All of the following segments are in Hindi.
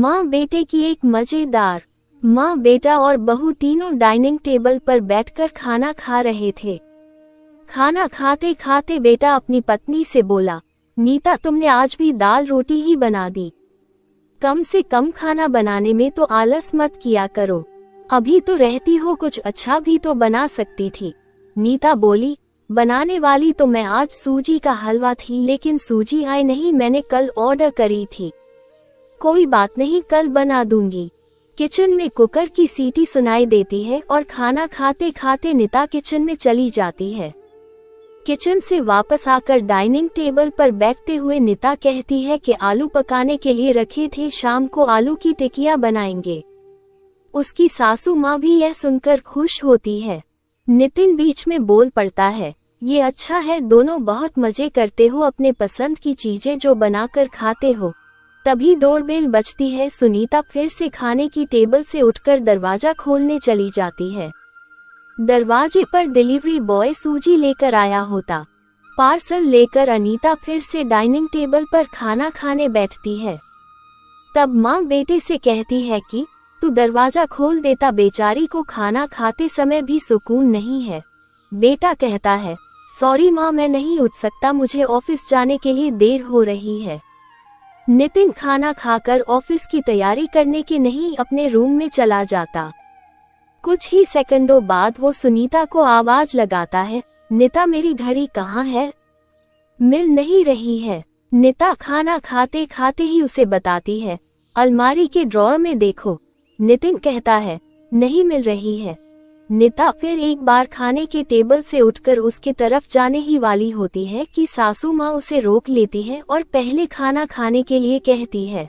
माँ बेटे की एक मजेदार। माँ बेटा और बहू तीनों डाइनिंग टेबल पर बैठकर खाना खा रहे थे। खाना खाते खाते बेटा अपनी पत्नी से बोला, नीता तुमने आज भी दाल रोटी ही बना दी। कम से कम खाना बनाने में तो आलस मत किया करो। अभी तो रहती हो, कुछ अच्छा भी तो बना सकती थी। नीता बोली, बनाने वाली तो मैं आज सूजी का हलवा थी, लेकिन सूजी आई नहीं, मैंने कल ऑर्डर करी थी। कोई बात नहीं, कल बना दूंगी। किचन में कुकर की सीटी सुनाई देती है और खाना खाते खाते नीता किचन में चली जाती है। किचन से वापस आकर डाइनिंग टेबल पर बैठते हुए नीता कहती है कि आलू पकाने के लिए रखे थे, शाम को आलू की टिकिया बनाएंगे। उसकी सासू माँ भी यह सुनकर खुश होती है। नितिन बीच में बोल पड़ता है, ये अच्छा है, दोनों बहुत मजे करते हो, अपने पसंद की चीजें जो बनाकर खाते हो। तभी डोरबेल बजती है। सुनीता फिर से खाने की टेबल से उठकर दरवाजा खोलने चली जाती है। दरवाजे पर डिलीवरी बॉय सूजी लेकर आया होता। पार्सल लेकर अनीता फिर से डाइनिंग टेबल पर खाना खाने बैठती है। तब माँ बेटे से कहती है कि तू दरवाजा खोल देता, बेचारी को खाना खाते समय भी सुकून नहीं है। बेटा कहता है, सॉरी माँ, मैं नहीं उठ सकता, मुझे ऑफिस जाने के लिए देर हो रही है। नितिन खाना खाकर ऑफिस की तैयारी करने के नहीं अपने रूम में चला जाता। कुछ ही सेकंडों बाद वो सुनीता को आवाज लगाता है, नीता मेरी घड़ी कहाँ है? मिल नहीं रही है। नीता खाना खाते खाते ही उसे बताती है, अलमारी के ड्रॉअर में देखो। नितिन कहता है, नहीं मिल रही है। नीता फिर एक बार खाने के टेबल से उठकर उसके तरफ जाने ही वाली होती है कि सासू माँ उसे रोक लेती है और पहले खाना खाने के लिए कहती है।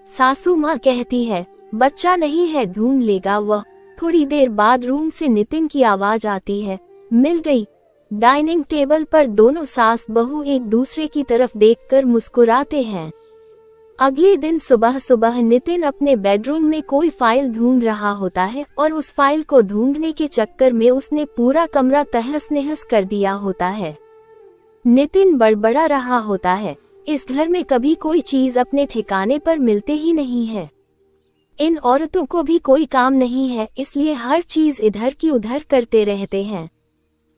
सासू माँ कहती है, बच्चा नहीं है, ढूंढ लेगा वह। थोड़ी देर बाद रूम से नितिन की आवाज आती है, मिल गई। डाइनिंग टेबल पर दोनों सास बहू एक दूसरे की तरफ देखकर मुस्कुराते हैं। अगले दिन सुबह सुबह नितिन अपने बेडरूम में कोई फाइल ढूंढ रहा होता है और उस फाइल को ढूंढने के चक्कर में उसने पूरा कमरा तहस नहस कर दिया होता है। नितिन बड़बड़ा रहा होता है, इस घर में कभी कोई चीज अपने ठिकाने पर मिलते ही नहीं है। इन औरतों को भी कोई काम नहीं है, इसलिए हर चीज इधर की उधर करते रहते हैं।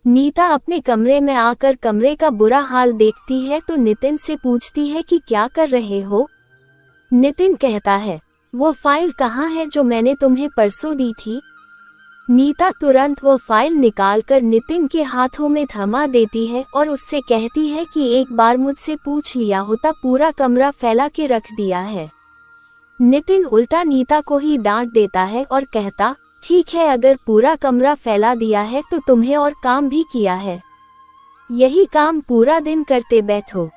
नीता अपने कमरे में आकर कमरे का बुरा हाल देखती है तो नितिन से पूछती है कि क्या कर रहे हो? नितिन कहता है, वो फाइल कहाँ है जो मैंने तुम्हें परसों दी थी? नीता तुरंत वो फाइल निकालकर नितिन के हाथों में थमा देती है और उससे कहती है कि एक बार मुझसे पूछ लिया होता, पूरा कमरा फैला के रख दिया है। नितिन उल्टा नीता को ही डांट देता है और कहता, ठीक है, अगर पूरा कमरा फैला दिया है तो तुम्हें और काम भी किया है, यही काम पूरा दिन करते बैठो।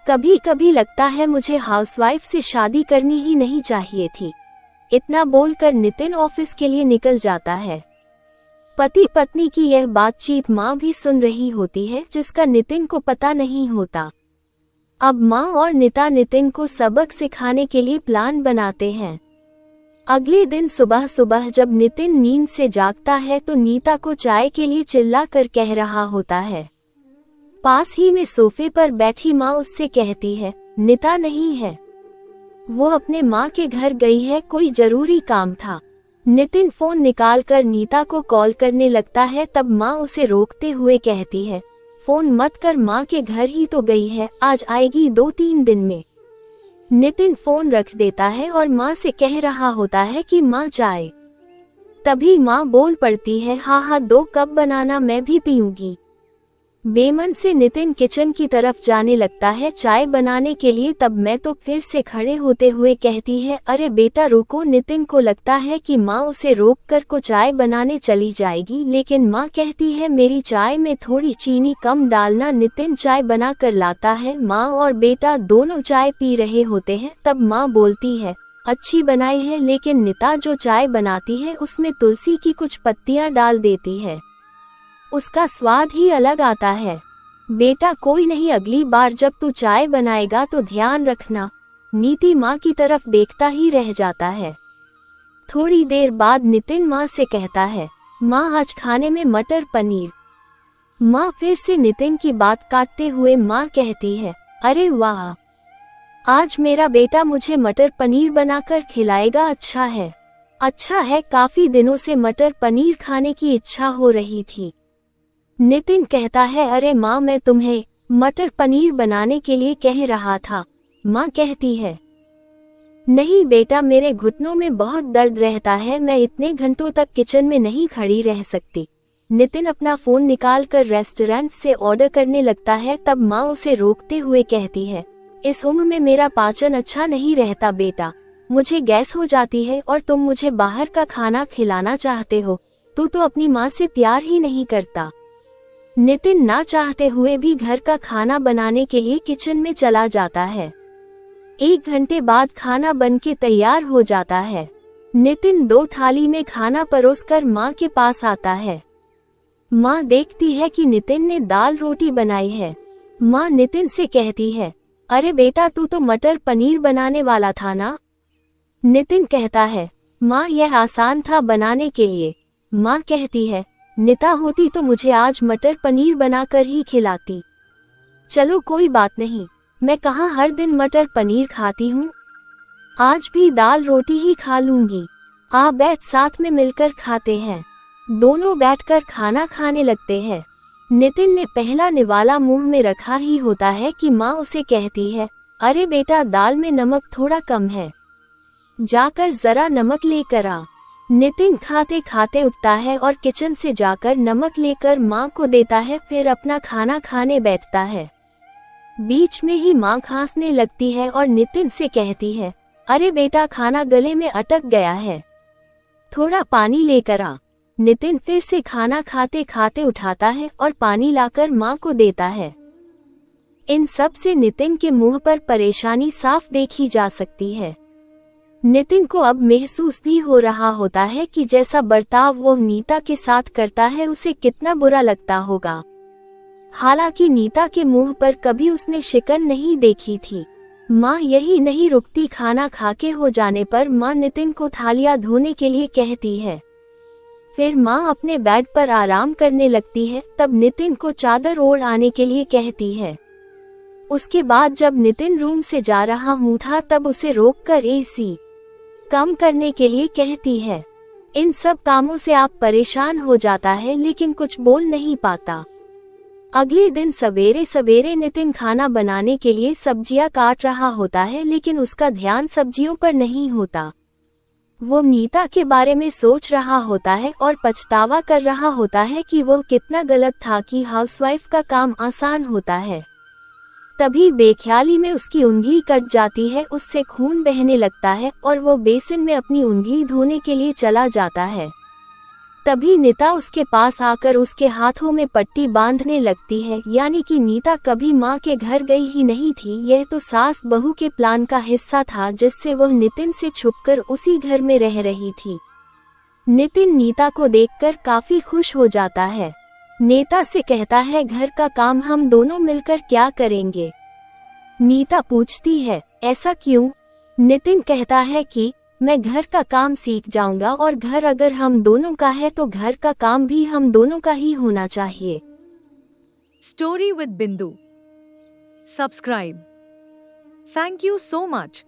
कभी कभी लगता है मुझे हाउसवाइफ से शादी करनी ही नहीं चाहिए थी। इतना बोलकर नितिन ऑफिस के लिए निकल जाता है। पति पत्नी की यह बातचीत माँ भी सुन रही होती है, जिसका नितिन को पता नहीं होता। अब माँ और नीता नितिन को सबक सिखाने के लिए प्लान बनाते हैं। अगले दिन सुबह सुबह जब नितिन नींद से जागता है तो नीता को चाय के लिए चिल्ला कर कह रहा होता है। पास ही में सोफे पर बैठी माँ उससे कहती है, नीता नहीं है, वो अपने माँ के घर गई है, कोई जरूरी काम था। नितिन फोन निकालकर नीता को कॉल करने लगता है, तब माँ उसे रोकते हुए कहती है, फोन मत कर, माँ के घर ही तो गई है, आज आएगी 2-3 दिन में। नितिन फोन रख देता है और माँ से कह रहा होता है कि माँ चाय। तभी माँ बोल पड़ती है, हाँ 2 कप बनाना, मैं भी पीऊंगी। बेमन से नितिन किचन की तरफ जाने लगता है चाय बनाने के लिए, तब मैं तो फिर से खड़े होते हुए कहती है, अरे बेटा रुको। नितिन को लगता है कि माँ उसे रोककर को चाय बनाने चली जाएगी, लेकिन माँ कहती है, मेरी चाय में थोड़ी चीनी कम डालना। नितिन चाय बना कर लाता है। माँ और बेटा दोनों चाय पी रहे होते हैं। तब माँ बोलती है, अच्छी बनाई है, लेकिन नीता जो चाय बनाती है उसमें तुलसी की कुछ पत्तियां डाल देती है, उसका स्वाद ही अलग आता है। बेटा कोई नहीं, अगली बार जब तू चाय बनाएगा तो ध्यान रखना। नीति माँ की तरफ देखता ही रह जाता है। थोड़ी देर बाद नितिन माँ से कहता है, माँ आज खाने में मटर पनीर। माँ फिर से नितिन की बात काटते हुए माँ कहती है, अरे वाह, आज मेरा बेटा मुझे मटर पनीर बनाकर खिलाएगा। अच्छा है, काफी दिनों से मटर पनीर खाने की इच्छा हो रही थी। नितिन कहता है, अरे माँ, मैं तुम्हें मटर पनीर बनाने के लिए कह रहा था। माँ कहती है, नहीं बेटा, मेरे घुटनों में बहुत दर्द रहता है, मैं इतने घंटों तक किचन में नहीं खड़ी रह सकती। नितिन अपना फोन निकालकर रेस्टोरेंट से ऑर्डर करने लगता है। तब माँ उसे रोकते हुए कहती है, इस उम्र में मेरा पाचन अच्छा नहीं रहता बेटा, मुझे गैस हो जाती है और तुम मुझे बाहर का खाना खिलाना चाहते हो। तू तो अपनी माँ से प्यार ही नहीं करता। नितिन ना चाहते हुए भी घर का खाना बनाने के लिए किचन में चला जाता है। 1 घंटे बाद खाना बनके तैयार हो जाता है। नितिन 2 थाली में खाना परोसकर माँ के पास आता है। माँ देखती है कि नितिन ने दाल रोटी बनाई है। माँ नितिन से कहती है, अरे बेटा, तू तो मटर पनीर बनाने वाला था ना। नितिन कहता है, माँ यह आसान था बनाने के लिए। माँ कहती है, निता होती तो मुझे आज मटर पनीर बनाकर ही खिलाती। चलो कोई बात नहीं, मैं कहाँ हर दिन मटर पनीर खाती हूँ, आज भी दाल रोटी ही खा लूंगी। आ बैठ, साथ में मिलकर खाते हैं। दोनों बैठकर खाना खाने लगते हैं। नितिन ने पहला निवाला मुंह में रखा ही होता है कि माँ उसे कहती है, अरे बेटा, दाल में नमक थोड़ा कम है, जाकर जरा नमक लेकर आ। नितिन खाते खाते उठता है और किचन से जाकर नमक लेकर माँ को देता है, फिर अपना खाना खाने बैठता है। बीच में ही माँ खांसने लगती है और नितिन से कहती है, अरे बेटा, खाना गले में अटक गया है, थोड़ा पानी लेकर आ। नितिन फिर से खाना खाते खाते उठाता है और पानी लाकर माँ को देता है। इन सब से नितिन के मुंह पर परेशानी साफ देखी जा सकती है। नितिन को अब महसूस भी हो रहा होता है कि जैसा बर्ताव वो नीता के साथ करता है उसे कितना बुरा लगता होगा। हालांकि नीता के मुंह पर कभी उसने शिकन नहीं देखी थी। माँ यही नहीं रुकती, खाना खाके हो जाने पर माँ नितिन को थालियां धोने के लिए कहती है। फिर माँ अपने बेड पर आराम करने लगती है। तब नितिन को चादर ओढ़ आने के लिए कहती है। उसके बाद जब नितिन रूम से जा रहा हूँ था तब उसे रोककर एसी कम करने के लिए कहती है। इन सब कामों से आप परेशान हो जाता है लेकिन कुछ बोल नहीं पाता। अगले दिन सवेरे सवेरे नितिन खाना बनाने के लिए सब्जियां काट रहा होता है, लेकिन उसका ध्यान सब्जियों पर नहीं होता। वो नीता के बारे में सोच रहा होता है और पछतावा कर रहा होता है कि वो कितना गलत था कि हाउसवाइफ का काम आसान होता है। तभी बेख्याली में उसकी उंगली कट जाती है, उससे खून बहने लगता है और वो बेसिन में अपनी उंगली धोने के लिए चला जाता है। तभी नीता उसके पास आकर उसके हाथों में पट्टी बांधने लगती है। यानी कि नीता कभी माँ के घर गई ही नहीं थी, यह तो सास बहू के प्लान का हिस्सा था जिससे वह नितिन से छुपकर उसी घर में रह रही थी। नितिन नीता को देखकर काफी खुश हो जाता है। नीता से कहता है, घर का काम हम दोनों मिलकर क्या करेंगे। नीता पूछती है, ऐसा क्यों? नितिन कहता है कि मैं घर का काम सीख जाऊंगा और घर अगर हम दोनों का है तो घर का काम भी हम दोनों का ही होना चाहिए। स्टोरी विद बिंदु। Subscribe. Thank you so much.